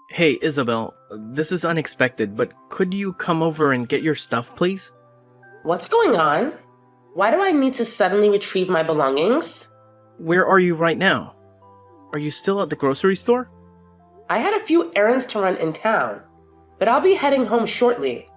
Hey, Isabel, this is unexpected, but could you come over and get your stuff, please? What's going on? Why do I need to suddenly retrieve my belongings? Where are you right now? Are you still at the grocery store? I had a few errands to run in town, but I'll be heading home shortly.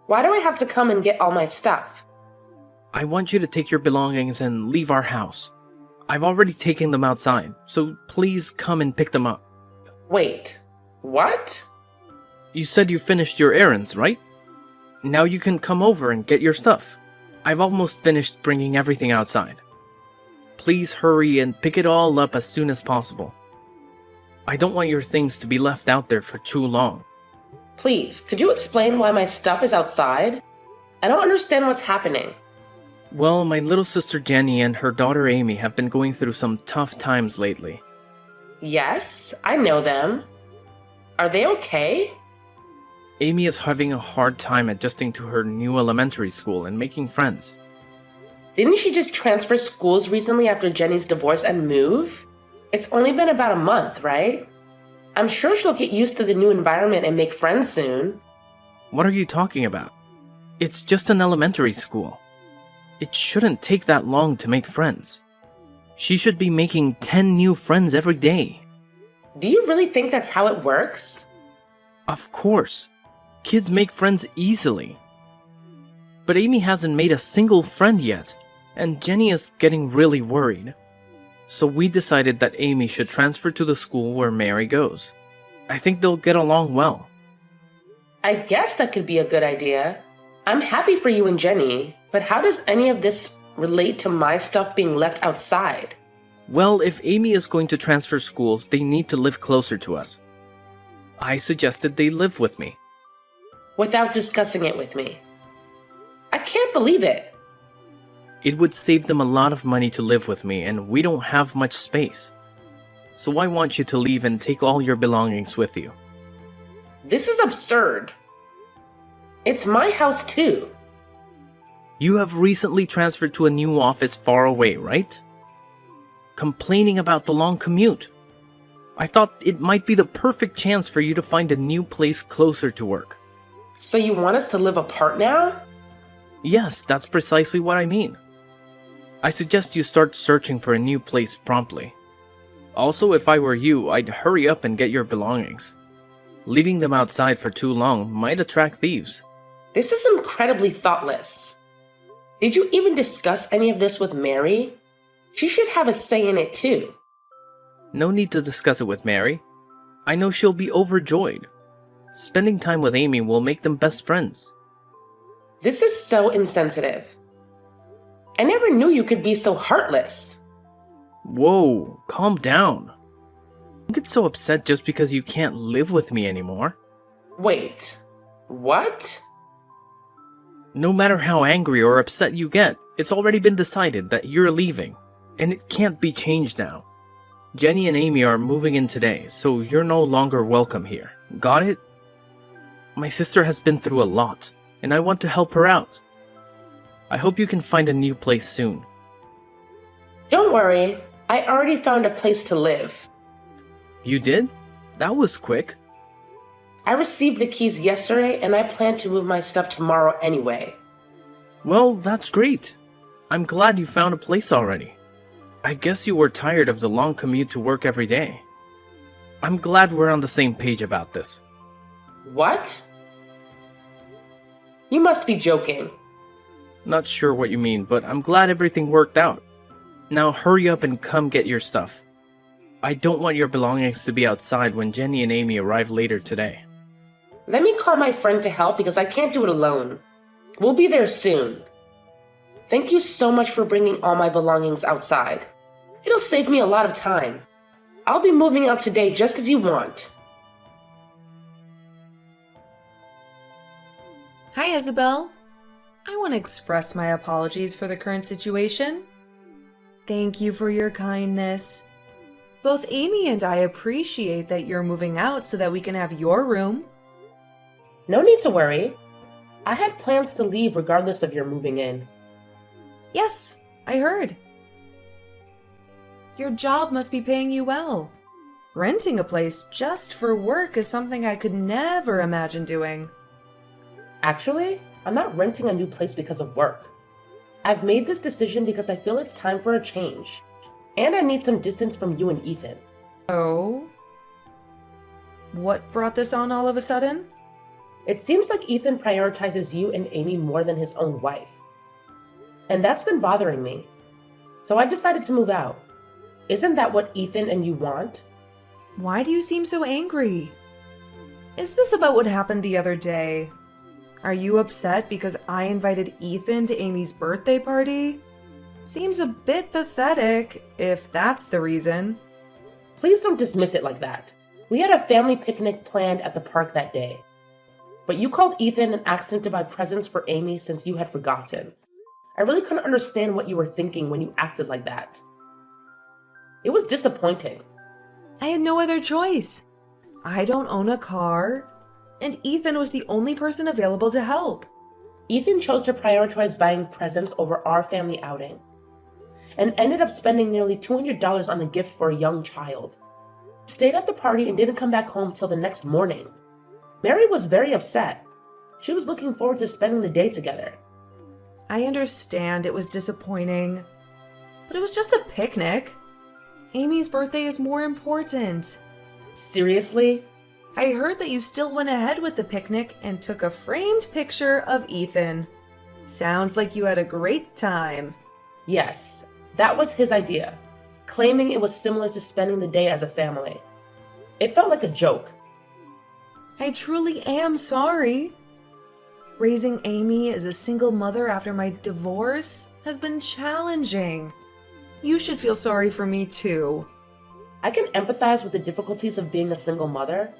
Why do I have to come and get all my stuff? I want you to take your belongings and leave our house. I've already taken them outside, so please come and pick them up. Wait, what? You said you finished your errands, right? Now you can come over and get your stuff. I've almost finished bringing everything outside. Please hurry and pick it all up as soon as possible. I don't want your things to be left out there for too long. Please, could you explain why my stuff is outside? I don't understand what's happening. Well, my little sister Jenny and her daughter Amy have been going through some tough times lately. Yes, I know them. Are they okay? Amy is having a hard time adjusting to her new elementary school and making friends. Didn't she just transfer schools recently after Jenny's divorce and move? It's only been about a month, right? I'm sure she'll get used to the new environment and make friends soon. What are you talking about? It's just an elementary school. It shouldn't take that long to make friends. She should be making 10 new friends every day. Do you really think that's how it works? Of course. Kids make friends easily. But Amy hasn't made a single friend yet, and Jenny is getting really worried. So we decided that Amy should transfer to the school where Mary goes. I think they'll get along well. I guess that could be a good idea. I'm happy for you and Jenny, but how does any of this relate to my stuff being left outside? Well, if Amy is going to transfer schools, they need to live closer to us. I suggested they live with me. Without discussing it with me. I can't believe it. It would save them a lot of money to live with me, and we don't have much space. So I want you to leave and take all your belongings with you. This is absurd. It's my house too. You have recently transferred to a new office far away, right? Complaining about the long commute. I thought it might be the perfect chance for you to find a new place closer to work. So you want us to live apart now? Yes, that's precisely what I mean. I suggest you start searching for a new place promptly. Also, if I were you, I'd hurry up and get your belongings. Leaving them outside for too long might attract thieves. This is incredibly thoughtless. Did you even discuss any of this with Mary? She should have a say in it too. No need to discuss it with Mary. I know she'll be overjoyed. Spending time with Amy will make them best friends. This is so insensitive. I never knew you could be so heartless. Whoa, calm down. Don't get so upset just because you can't live with me anymore. Wait, what? No matter how angry or upset you get, it's already been decided that you're leaving, and it can't be changed now. Jenny and Amy are moving in today, so you're no longer welcome here. Got it? My sister has been through a lot, and I want to help her out. I hope you can find a new place soon. Don't worry, I already found a place to live. You did? That was quick. I received the keys yesterday and I plan to move my stuff tomorrow anyway. Well, that's great. I'm glad you found a place already. I guess you were tired of the long commute to work every day. I'm glad we're on the same page about this. What? You must be joking. Not sure what you mean, but I'm glad everything worked out. Now hurry up and come get your stuff. I don't want your belongings to be outside when Jenny and Amy arrive later today. Let me call my friend to help because I can't do it alone. We'll be there soon. Thank you so much for bringing all my belongings outside. It'll save me a lot of time. I'll be moving out today just as you want. Hi, Isabel. I want to express my apologies for the current situation. Thank you for your kindness. Both Amy and I appreciate that you're moving out so that we can have your room. No need to worry. I had plans to leave regardless of your moving in. Yes, I heard. Your job must be paying you well. Renting a place just for work is something I could never imagine doing. Actually, I'm not renting a new place because of work. I've made this decision because I feel it's time for a change. And I need some distance from you and Ethan. Oh? What brought this on all of a sudden? It seems like Ethan prioritizes you and Amy more than his own wife. And that's been bothering me. So I decided to move out. Isn't that what Ethan and you want? Why do you seem so angry? Is this about what happened the other day? Are you upset because I invited Ethan to Amy's birthday party? Seems a bit pathetic, if that's the reason. Please don't dismiss it like that. We had a family picnic planned at the park that day. But you called Ethan and asked him to buy presents for Amy since you had forgotten. I really couldn't understand what you were thinking when you acted like that. It was disappointing. I had no other choice. I don't own a car, and Ethan was the only person available to help. Ethan chose to prioritize buying presents over our family outing, and ended up spending nearly $200 on a gift for a young child. Stayed at the party and didn't come back home till the next morning. Mary was very upset. She was looking forward to spending the day together. I understand it was disappointing, but it was just a picnic. Amy's birthday is more important. Seriously? I heard that you still went ahead with the picnic and took a framed picture of Ethan. Sounds like you had a great time. Yes, that was his idea, claiming it was similar to spending the day as a family. It felt like a joke. I truly am sorry. Raising Amy as a single mother after my divorce has been challenging. You should feel sorry for me too. I can empathize with the difficulties of being a single mother,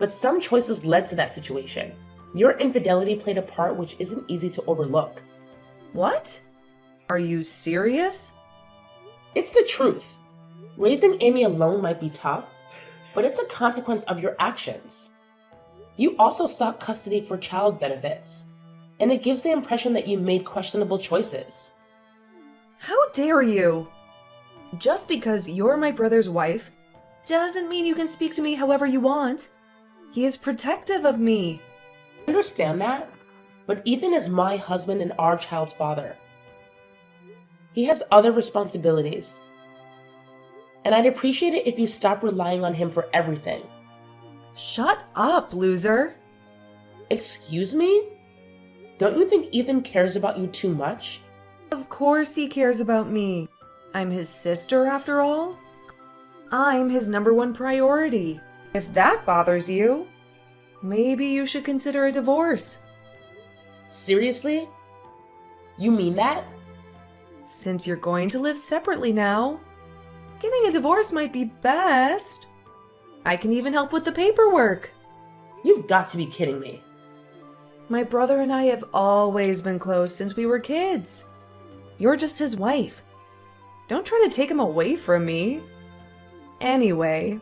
but some choices led to that situation. Your infidelity played a part which isn't easy to overlook. What? Are you serious? It's the truth. Raising Amy alone might be tough, but it's a consequence of your actions. You also sought custody for child benefits, and it gives the impression that you made questionable choices. How dare you? Just because you're my brother's wife doesn't mean you can speak to me however you want. He is protective of me. I understand that, but Ethan is my husband and our child's father. He has other responsibilities, and I'd appreciate it if you stop relying on him for everything. Shut up, loser. Excuse me? Don't you think Ethan cares about you too much? Of course he cares about me. I'm his sister after all. I'm his #1 priority. If that bothers you, maybe you should consider a divorce. Seriously? You mean that? Since you're going to live separately now, getting a divorce might be best. I can even help with the paperwork. You've got to be kidding me. My brother and I have always been close since we were kids. You're just his wife. Don't try to take him away from me. Anyway,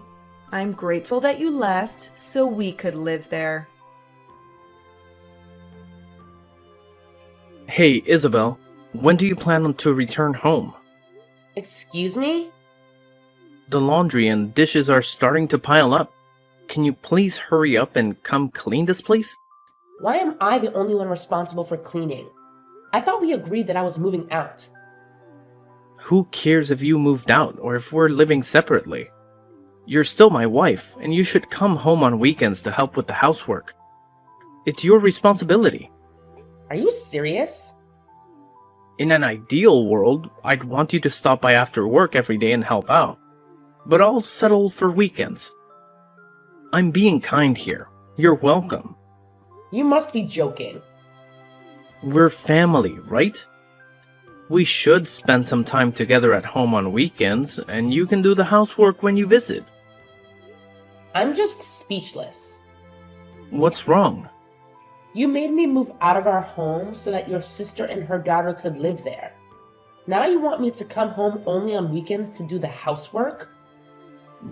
I'm grateful that you left so we could live there. Hey, Isabel, when do you plan to return home? Excuse me? The laundry and dishes are starting to pile up. Can you please hurry up and come clean this place? Why am I the only one responsible for cleaning? I thought we agreed that I was moving out. Who cares if you moved out or if we're living separately? You're still my wife, and you should come home on weekends to help with the housework. It's your responsibility. Are you serious? In an ideal world, I'd want you to stop by after work every day and help out. But I'll settle for weekends. I'm being kind here. You're welcome. You must be joking. We're family, right? We should spend some time together at home on weekends, and you can do the housework when you visit. I'm just speechless. What's wrong? You made me move out of our home so that your sister and her daughter could live there. Now you want me to come home only on weekends to do the housework?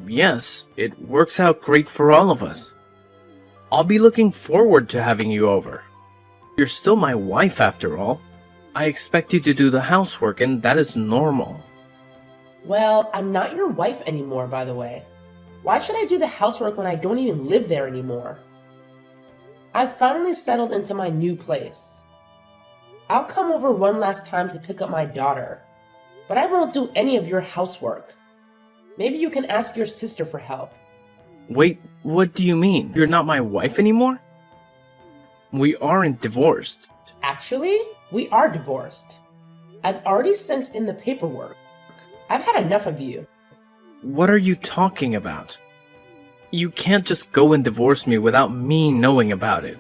Yes, it works out great for all of us. I'll be looking forward to having you over. You're still my wife after all. I expect you to do the housework, and that is normal. Well, I'm not your wife anymore, by the way. Why should I do the housework when I don't even live there anymore? I've finally settled into my new place. I'll come over one last time to pick up my daughter, but I won't do any of your housework. Maybe you can ask your sister for help. Wait, what do you mean? You're not my wife anymore? We aren't divorced. Actually, we are divorced. I've already sent in the paperwork. I've had enough of you. What are you talking about? You can't just go and divorce me without me knowing about it.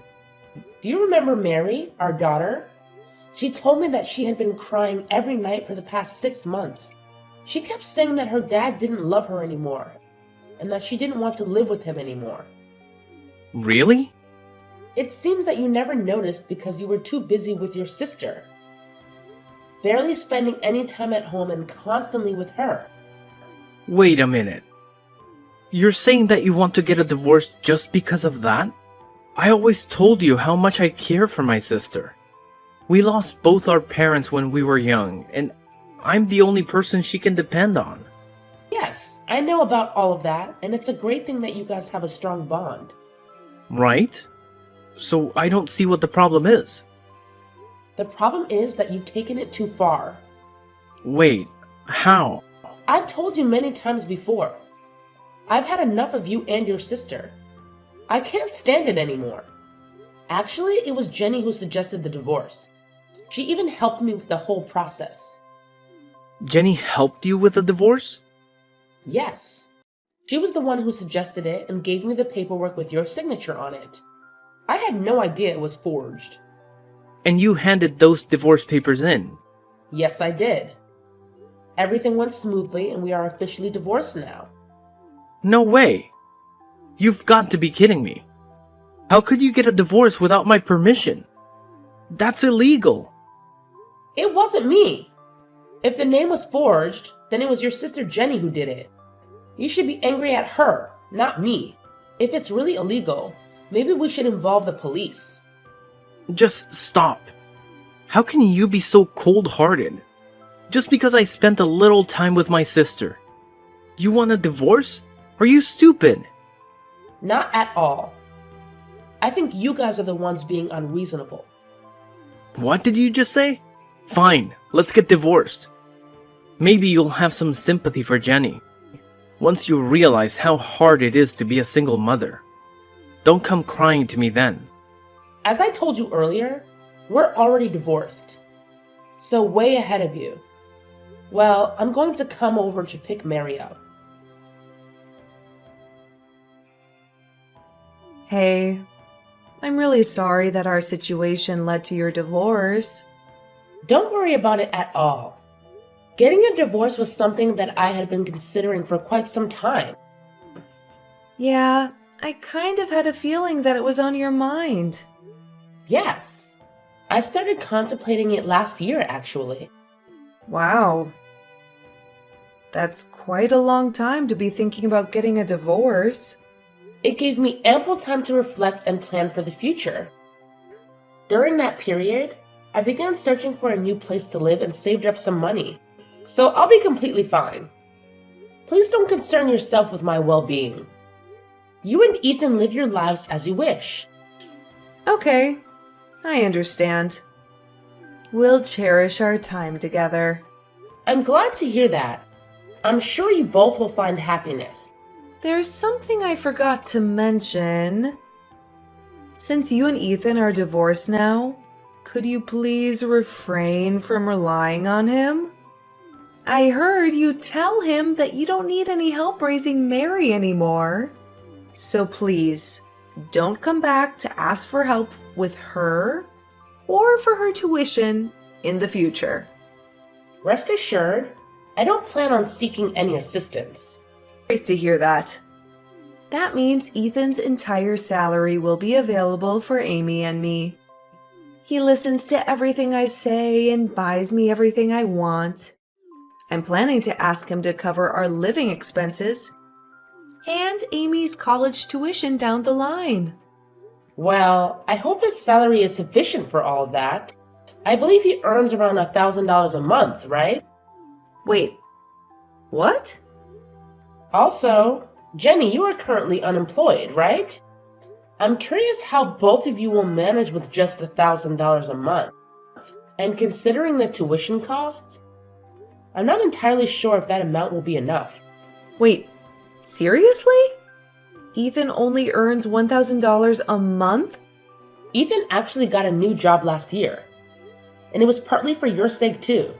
Do you remember Mary, our daughter? She told me that she had been crying every night for the past 6 months. She kept saying that her dad didn't love her anymore, and that she didn't want to live with him anymore. Really? It seems that you never noticed because you were too busy with your sister, barely spending any time at home and constantly with her. Wait a minute. You're saying that you want to get a divorce just because of that? I always told you how much I care for my sister. We lost both our parents when we were young, and I'm the only person she can depend on. Yes, I know about all of that, and it's a great thing that you guys have a strong bond. Right? So I don't see what the problem is. The problem is that you've taken it too far. Wait, how? I've told you many times before. I've had enough of you and your sister. I can't stand it anymore. Actually, it was Jenny who suggested the divorce. She even helped me with the whole process. Jenny helped you with the divorce? Yes. She was the one who suggested it and gave me the paperwork with your signature on it. I had no idea it was forged. And you handed those divorce papers in? Yes, I did. Everything went smoothly and we are officially divorced now. No way! You've got to be kidding me. How could you get a divorce without my permission? That's illegal. It wasn't me. If the name was forged, then it was your sister Jenny who did it. You should be angry at her, not me. If it's really illegal, maybe we should involve the police. Just stop. How can you be so cold-hearted? Just because I spent a little time with my sister. You want a divorce? Are you stupid? Not at all. I think you guys are the ones being unreasonable. What did you just say? Fine, let's get divorced. Maybe you'll have some sympathy for Jenny. Once you realize how hard it is to be a single mother. Don't come crying to me then. As I told you earlier, we're already divorced. So way ahead of you. Well, I'm going to come over to pick Mary up. Hey, I'm really sorry that our situation led to your divorce. Don't worry about it at all. Getting a divorce was something that I had been considering for quite some time. Yeah, I kind of had a feeling that it was on your mind. Yes, I started contemplating it last year, actually. Wow. That's quite a long time to be thinking about getting a divorce. It gave me ample time to reflect and plan for the future. During that period, I began searching for a new place to live and saved up some money. So I'll be completely fine. Please don't concern yourself with my well-being. You and Ethan live your lives as you wish. Okay, I understand. We'll cherish our time together. I'm glad to hear that. I'm sure you both will find happiness. There's something I forgot to mention. Since you and Ethan are divorced now, could you please refrain from relying on him? I heard you tell him that you don't need any help raising Mary anymore. So please, don't come back to ask for help with her or for her tuition in the future. Rest assured, I don't plan on seeking any assistance. Great to hear that. That means Ethan's entire salary will be available for Amy and me. He listens to everything I say and buys me everything I want. I'm planning to ask him to cover our living expenses and Amy's college tuition down the line. Well, I hope his salary is sufficient for all of that. I believe he earns around $1,000 a month, right? Wait, what? Also, Jenny, you are currently unemployed, right? I'm curious how both of you will manage with just $1,000 a month. And considering the tuition costs, I'm not entirely sure if that amount will be enough. Wait, seriously? Ethan only earns $1,000 a month? Ethan actually got a new job last year, and it was partly for your sake too.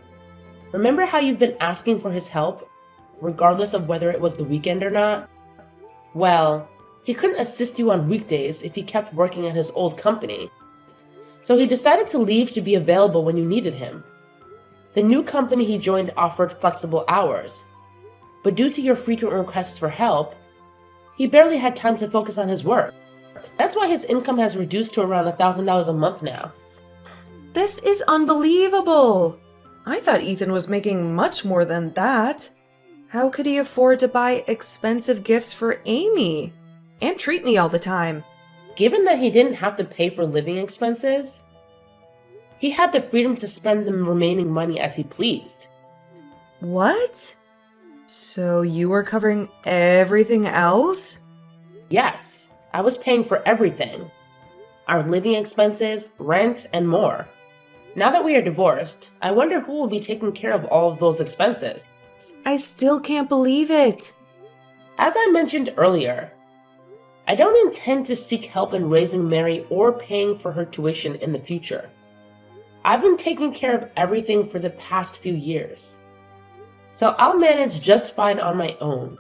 Remember how you've been asking for his help, regardless of whether it was the weekend or not? Well, he couldn't assist you on weekdays if he kept working at his old company, so he decided to leave to be available when you needed him. The new company he joined offered flexible hours, but due to your frequent requests for help, he barely had time to focus on his work. That's why his income has reduced to around $1,000 a month now. This is unbelievable! I thought Ethan was making much more than that. How could he afford to buy expensive gifts for Amy? And treat me all the time? Given that he didn't have to pay for living expenses, he had the freedom to spend the remaining money as he pleased. What? So you were covering everything else? Yes, I was paying for everything. Our living expenses, rent, and more. Now that we are divorced, I wonder who will be taking care of all of those expenses. I still can't believe it. As I mentioned earlier, I don't intend to seek help in raising Mary or paying for her tuition in the future. I've been taking care of everything for the past few years, so I'll manage just fine on my own.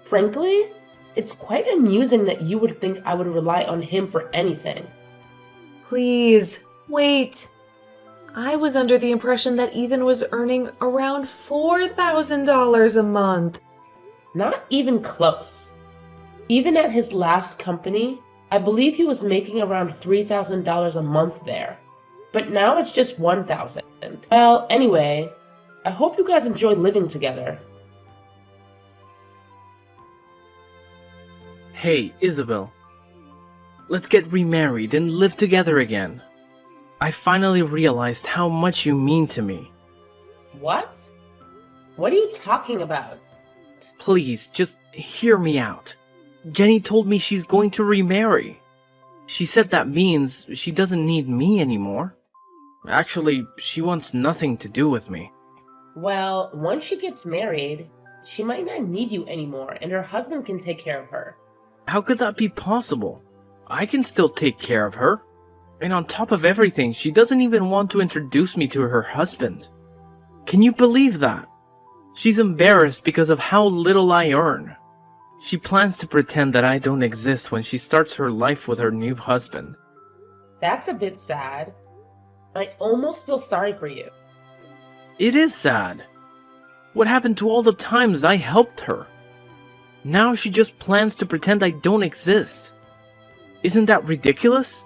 Frankly, it's quite amusing that you would think I would rely on him for anything. Please, wait. I was under the impression that Ethan was earning around $4,000 a month. Not even close. Even at his last company, I believe he was making around $3,000 a month there. But now it's just $1,000. Well, anyway, I hope you guys enjoy living together. Hey, Isabel. Let's get remarried and live together again. I finally realized how much you mean to me. What? What are you talking about? Please, just hear me out. Jenny told me she's going to remarry. She said that means she doesn't need me anymore. Actually, she wants nothing to do with me. Well, once she gets married, she might not need you anymore and her husband can take care of her. How could that be possible? I can still take care of her. And on top of everything, she doesn't even want to introduce me to her husband. Can you believe that? She's embarrassed because of how little I earn. She plans to pretend that I don't exist when she starts her life with her new husband. That's a bit sad. I almost feel sorry for you. It is sad. What happened to all the times I helped her? Now she just plans to pretend I don't exist. Isn't that ridiculous?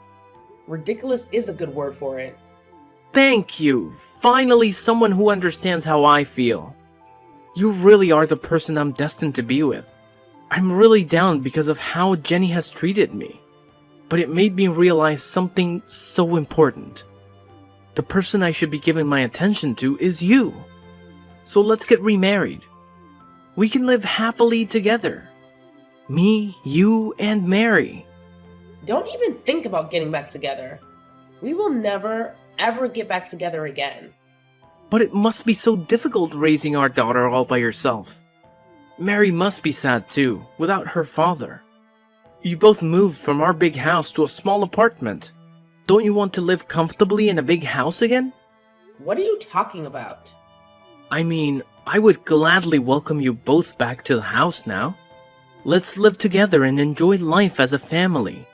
Ridiculous is a good word for it. Thank you! Finally someone who understands how I feel. You really are the person I'm destined to be with. I'm really down because of how Jenny has treated me. But it made me realize something so important. The person I should be giving my attention to is you. So let's get remarried. We can live happily together. Me, you, and Mary. Don't even think about getting back together. We will never, ever get back together again. But it must be so difficult raising our daughter all by yourself. Mary must be sad too, without her father. You both moved from our big house to a small apartment. Don't you want to live comfortably in a big house again? What are you talking about? I mean, I would gladly welcome you both back to the house now. Let's live together and enjoy life as a family.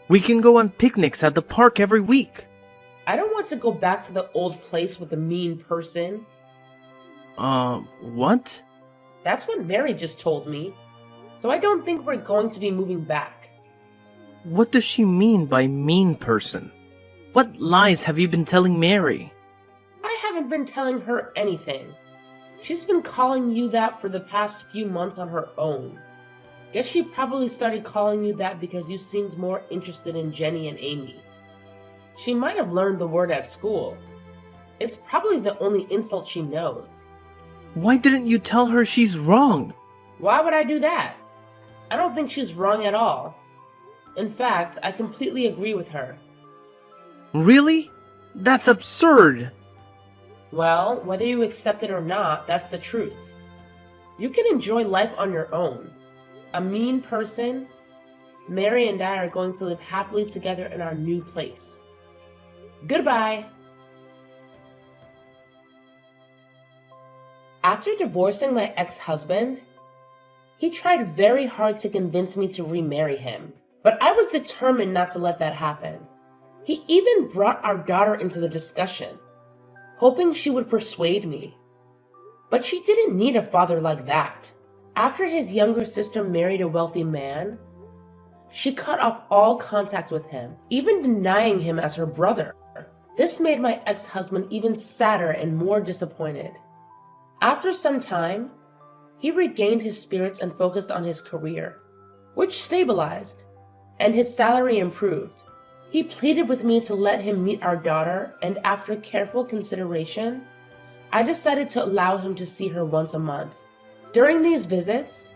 We can go on picnics at the park every week. I don't want to go back to the old place with a mean person. What? That's what Mary just told me. So I don't think we're going to be moving back. What does she mean by mean person? What lies have you been telling Mary? I haven't been telling her anything. She's been calling you that for the past few months on her own. Guess she probably started calling you that because you seemed more interested in Jenny and Amy. She might have learned the word at school. It's probably the only insult she knows. Why didn't you tell her she's wrong? Why would I do that? I don't think she's wrong at all. In fact, I completely agree with her. Really? That's absurd! Well, whether you accept it or not, that's the truth. You can enjoy life on your own. A mean person, Mary and I are going to live happily together in our new place. Goodbye! After divorcing my ex-husband, he tried very hard to convince me to remarry him, but I was determined not to let that happen. He even brought our daughter into the discussion, hoping she would persuade me. But she didn't need a father like that. After his younger sister married a wealthy man, she cut off all contact with him, even denying him as her brother. This made my ex-husband even sadder and more disappointed. After some time, he regained his spirits and focused on his career, which stabilized, and his salary improved. He pleaded with me to let him meet our daughter, and after careful consideration, I decided to allow him to see her once a month. During these visits,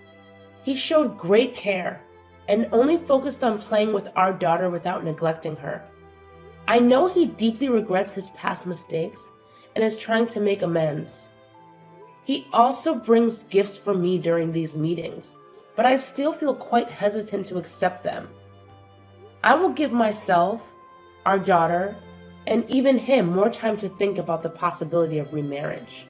he showed great care and only focused on playing with our daughter without neglecting her. I know he deeply regrets his past mistakes and is trying to make amends. He also brings gifts for me during these meetings, but I still feel quite hesitant to accept them. I will give myself, our daughter, and even him more time to think about the possibility of remarriage.